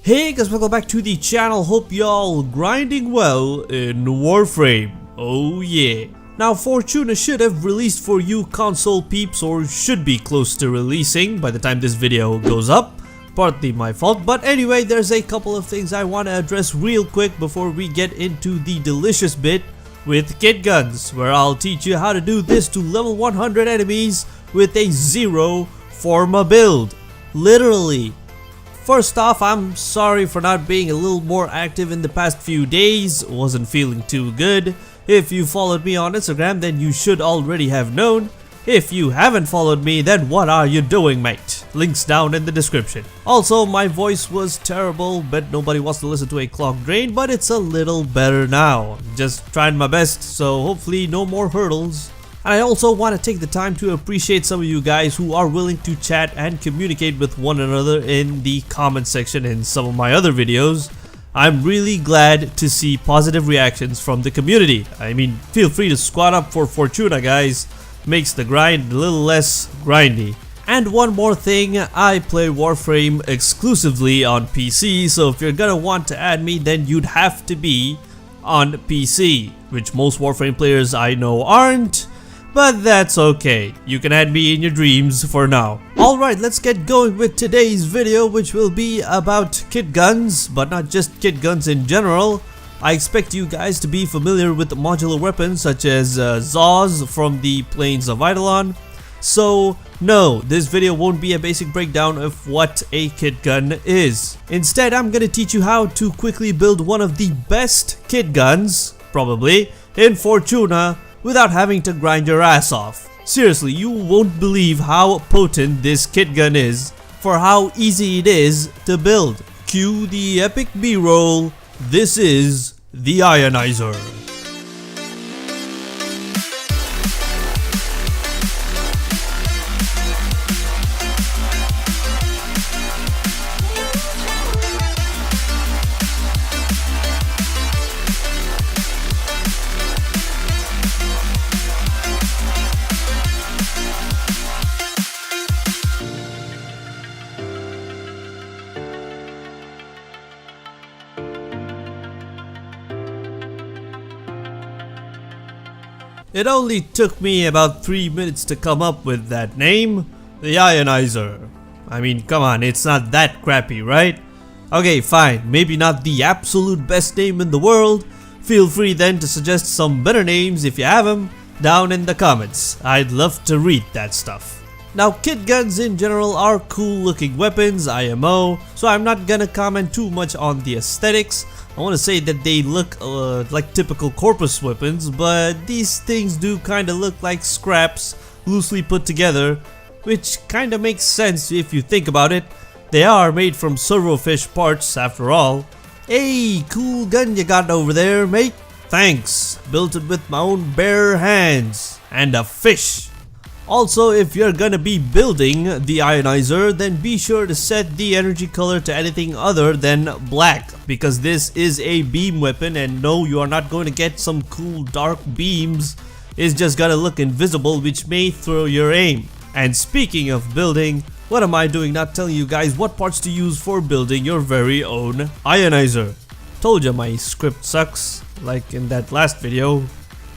Hey guys, welcome back to the channel. Hope y'all grinding well in Warframe. Oh yeah. Now Fortuna should have released for you console peeps, or should be close to releasing by the time this video goes up. Partly my fault, but anyway, there's a couple of things I want to address real quick before we get into the delicious bit with Kitguns, where I'll teach you how to do this to level 100 enemies with a 0 Forma build. Literally. First off, I'm sorry for not being a little more active in the past few days. Wasn't feeling too good. If you followed me on Instagram, then you should already have known. If you haven't followed me, then what are you doing, mate? Links down in the description. Also, my voice was terrible, but nobody wants to listen to a clock drain, but it's a little better now. Just trying my best, so hopefully no more hurdles. And I also want to take the time to appreciate some of you guys who are willing to chat and communicate with one another in the comment section in some of my other videos. I'm really glad to see positive reactions from the community. I mean, feel free to squad up for Fortuna, guys. Makes the grind a little less grindy. And one more thing, I play Warframe exclusively on PC, so if you're gonna want to add me, then you'd have to be on PC, which most Warframe players I know aren't. But that's okay, you can add me in your dreams for now. Alright, let's get going with today's video, which will be about Kitguns, but not just Kitguns in general. I expect you guys to be familiar with modular weapons such as Zaws from the Plains of Eidolon. So no, this video won't be a basic breakdown of what a Kitgun is. Instead, I'm gonna teach you how to quickly build one of the best Kitguns, probably, in Fortuna, without having to grind your ass off. Seriously, you won't believe how potent this Kitgun is for how easy it is to build. Cue the epic B-roll. This is the Ionizer. It only took me about 3 minutes to come up with that name, the Ionizer. I mean, come on, it's not that crappy, right? Okay, fine, maybe not the absolute best name in the world. Feel free then to suggest some better names if you have them down in the comments. I'd love to read that stuff. Now, Kitguns in general are cool looking weapons, IMO, so I'm not gonna comment too much on the aesthetics. I want to say that they look like typical corpus weapons, but these things do kinda look like scraps loosely put together, which kinda makes sense if you think about it. They are made from servofish parts after all. Hey, cool gun you got over there, mate. Thanks, built it with my own bare hands, and a fish. Also, if you're gonna be building the Ionizer, then be sure to set the energy color to anything other than black, because this is a beam weapon, and no, you are not going to get some cool dark beams. It's just gonna look invisible, which may throw your aim. And speaking of building, what am I doing not telling you guys what parts to use for building your very own Ionizer? Told you my script sucks, like in that last video.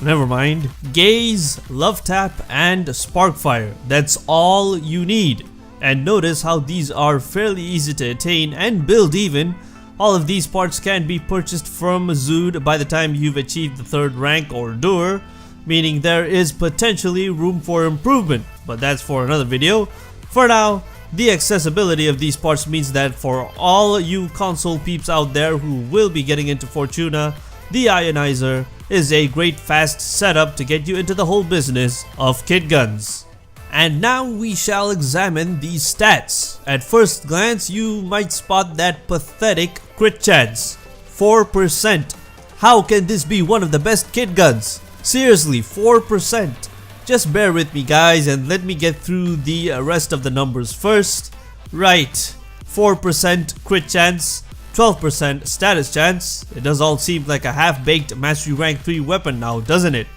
Never mind. Gaze, Love Tap, and Sparkfire. That's all you need. And notice how these are fairly easy to attain and build even. All of these parts can be purchased from Zood by the time you've achieved the 3rd rank or Doer, meaning there is potentially room for improvement, but that's for another video. For now, the accessibility of these parts means that for all you console peeps out there who will be getting into Fortuna, the Ionizer is a great fast setup to get you into the whole business of Kitguns. And now we shall examine these stats. At first glance, you might spot that pathetic crit chance, 4%. How can this be one of the best Kitguns? Seriously, 4%. Just bear with me guys and let me get through the rest of the numbers first. Right, 4% crit chance, 12% status chance. It does all seem like a half-baked mastery rank 3 weapon now, doesn't it?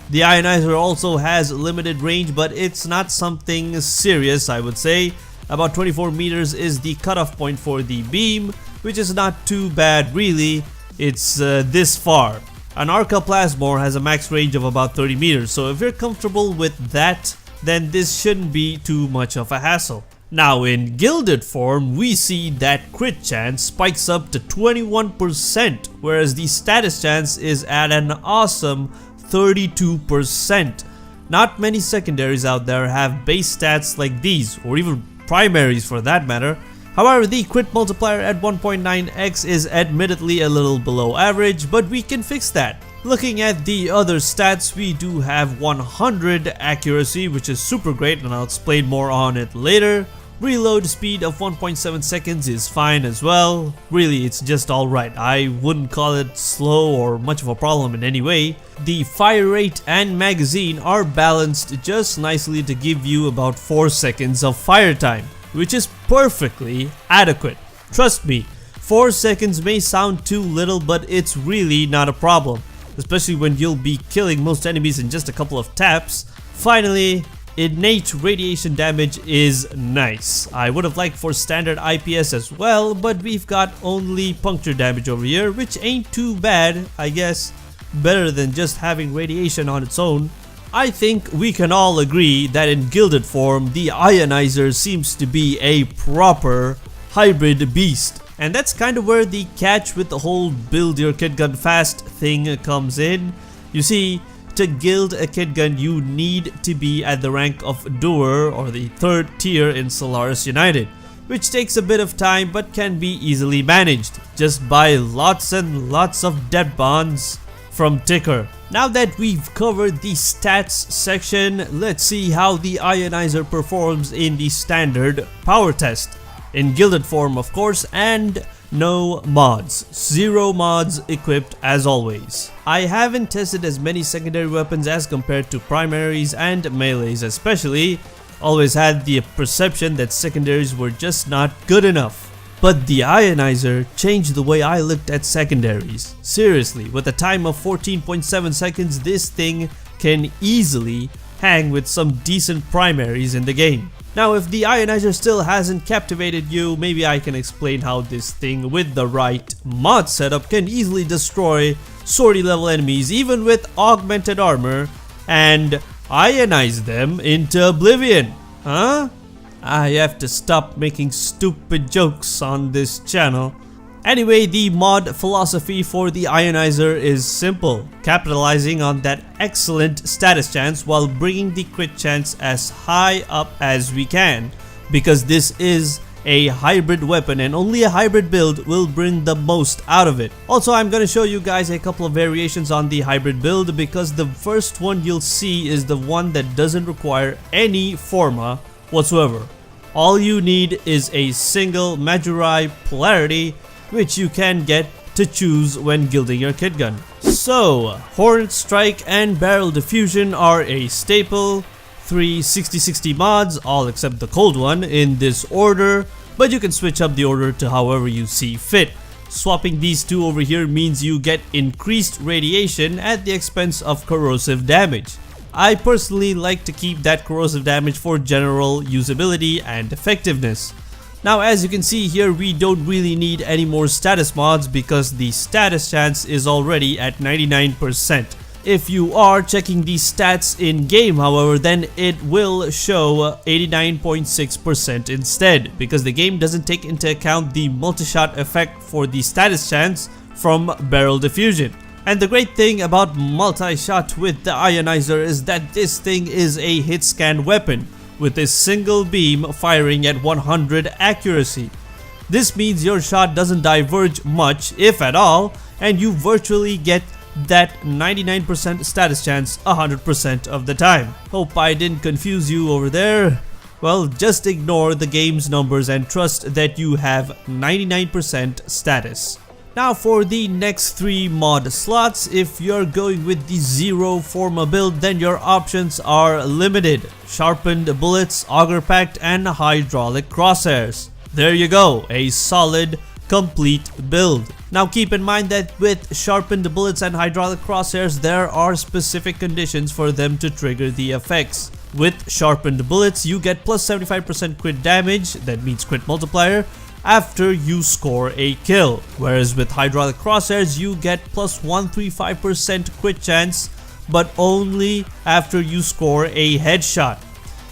The Ionizer also has limited range, but it's not something serious, I would say. About 24 meters is the cutoff point for the beam, which is not too bad really. It's this far. An Arca Plasmor has a max range of about 30 meters, so if you're comfortable with that, then this shouldn't be too much of a hassle. Now in gilded form, we see that crit chance spikes up to 21%, whereas the status chance is at an awesome 32%. Not many secondaries out there have base stats like these, or even primaries for that matter. However, the crit multiplier at 1.9x is admittedly a little below average, but we can fix that. Looking at the other stats, we do have 100 accuracy, which is super great, and I'll explain more on it later. Reload speed of 1.7 seconds is fine as well. Really, it's just alright. I wouldn't call it slow or much of a problem in any way. The fire rate and magazine are balanced just nicely to give you about 4 seconds of fire time, which is perfectly adequate. Trust me, 4 seconds may sound too little, but it's really not a problem, especially when you'll be killing most enemies in just a couple of taps. Finally, innate radiation damage is nice. I would have liked for standard IPS as well, but we've got only puncture damage over here, which ain't too bad, I guess. Better than just having radiation on its own. I think we can all agree that in gilded form, the Ionizer seems to be a proper hybrid beast. And that's kind of where the catch with the whole build your Kitgun fast thing comes in. You see, to gild a Kitgun, you need to be at the rank of Doer, or the 3rd tier in Solaris United, which takes a bit of time but can be easily managed just by lots and lots of debt bonds from Ticker. Now that we've covered the stats section, let's see how the Ionizer performs in the standard power test. In gilded form, of course, and no mods. 0 mods equipped as always. I haven't tested as many secondary weapons as compared to primaries and melees especially. Always had the perception that secondaries were just not good enough. But the Ionizer changed the way I looked at secondaries. Seriously, with a time of 14.7 seconds, this thing can easily hang with some decent primaries in the game. Now, if the Ionizer still hasn't captivated you, maybe I can explain how this thing with the right mod setup can easily destroy swordie level enemies even with augmented armor and ionize them into oblivion. Huh? I have to stop making stupid jokes on this channel. Anyway, the mod philosophy for the Ionizer is simple, capitalizing on that excellent status chance while bringing the crit chance as high up as we can, because this is a hybrid weapon and only a hybrid build will bring the most out of it. Also, I'm gonna show you guys a couple of variations on the hybrid build, because the first one you'll see is the one that doesn't require any forma whatsoever. All you need is a single Majurai polarity, which you can get to choose when gilding your Kitgun. So, Hornet Strike and Barrel Diffusion are a staple. 3 60/60 mods, all except the cold one, in this order, but you can switch up the order to however you see fit. Swapping these two over here means you get increased radiation at the expense of corrosive damage. I personally like to keep that corrosive damage for general usability and effectiveness. Now, as you can see here, we don't really need any more status mods because the status chance is already at 99%. If you are checking these stats in game, however, then it will show 89.6% instead, because the game doesn't take into account the multi-shot effect for the status chance from Barrel Diffusion. And the great thing about multi-shot with the Ionizer is that this thing is a hit scan weapon, with a single beam firing at 100 accuracy. This means your shot doesn't diverge much, if at all, and you virtually get that 99% status chance 100% of the time. Hope I didn't confuse you over there. Well, just ignore the game's numbers and trust that you have 99% status. Now for the next 3 mod slots, if you're going with the 0 forma build, then your options are limited. Sharpened bullets, auger packed, and hydraulic crosshairs. There you go, a solid, complete build. Now keep in mind that with sharpened bullets and hydraulic crosshairs, there are specific conditions for them to trigger the effects. With sharpened bullets, you get plus 75% crit damage, that means crit multiplier, after you score a kill. Whereas with hydraulic crosshairs, you get plus 135% crit chance, but only after you score a headshot.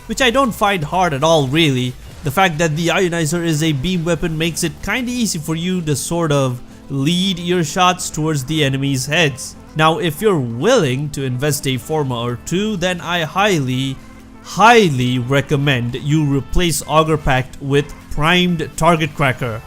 Which I don't find hard at all really. The fact that the Ionizer is a beam weapon makes it kinda easy for you to sort of lead your shots towards the enemy's heads. Now if you're willing to invest a Forma or two, then I highly recommend you replace Auger Pact with Primed Target Cracker.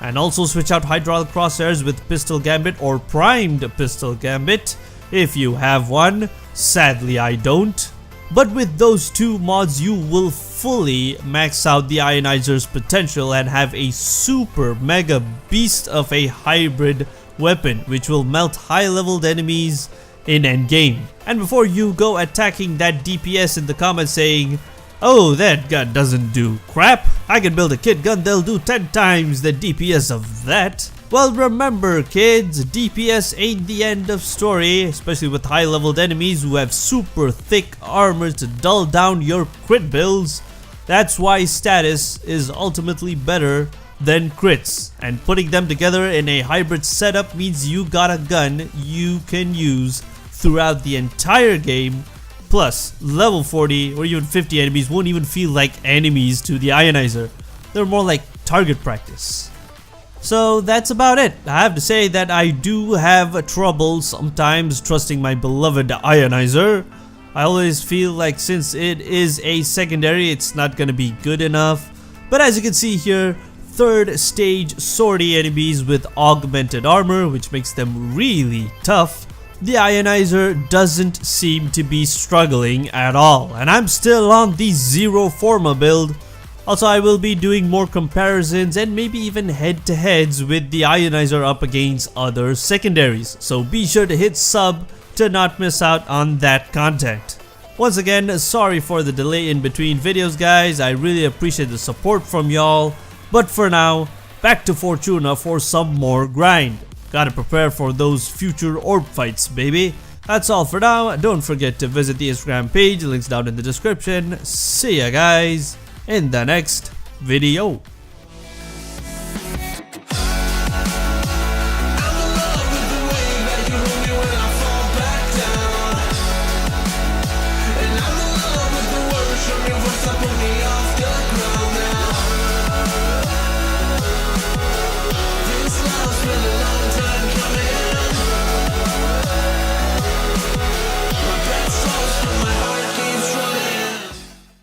And also switch out Hydraulic Crosshairs with Pistol Gambit or Primed Pistol Gambit if you have one. Sadly I don't. But with those two mods, you will fully max out the Ionizer's potential and have a super mega beast of a hybrid weapon which will melt high leveled enemies in endgame. And before you go attacking that DPS in the comments saying, "Oh, that gun doesn't do crap, I can build a kit gun that'll do 10 times the DPS of that." Well, remember kids, DPS ain't the end of story, especially with high leveled enemies who have super thick armor to dull down your crit builds. That's why status is ultimately better than crits, and putting them together in a hybrid setup means you got a gun you can use throughout the entire game. Plus, level 40 or even 50 enemies won't even feel like enemies to the Ionizer. They're more like target practice. So that's about it. I have to say that I do have trouble sometimes trusting my beloved Ionizer. I always feel like since it is a secondary, it's not gonna be good enough. But as you can see here, third stage swordy enemies with augmented armor, which makes them really tough, the Ionizer doesn't seem to be struggling at all. And I'm still on the Zero Forma build. Also, I will be doing more comparisons and maybe even head-to-heads with the Ionizer up against other secondaries. So be sure to hit sub to not miss out on that content. Once again, sorry for the delay in between videos guys. I really appreciate the support from y'all. But for now, back to Fortuna for some more grind. Gotta prepare for those future orb fights, baby. That's all for now. Don't forget to visit the Instagram page, links down in the description. See ya guys in the next video.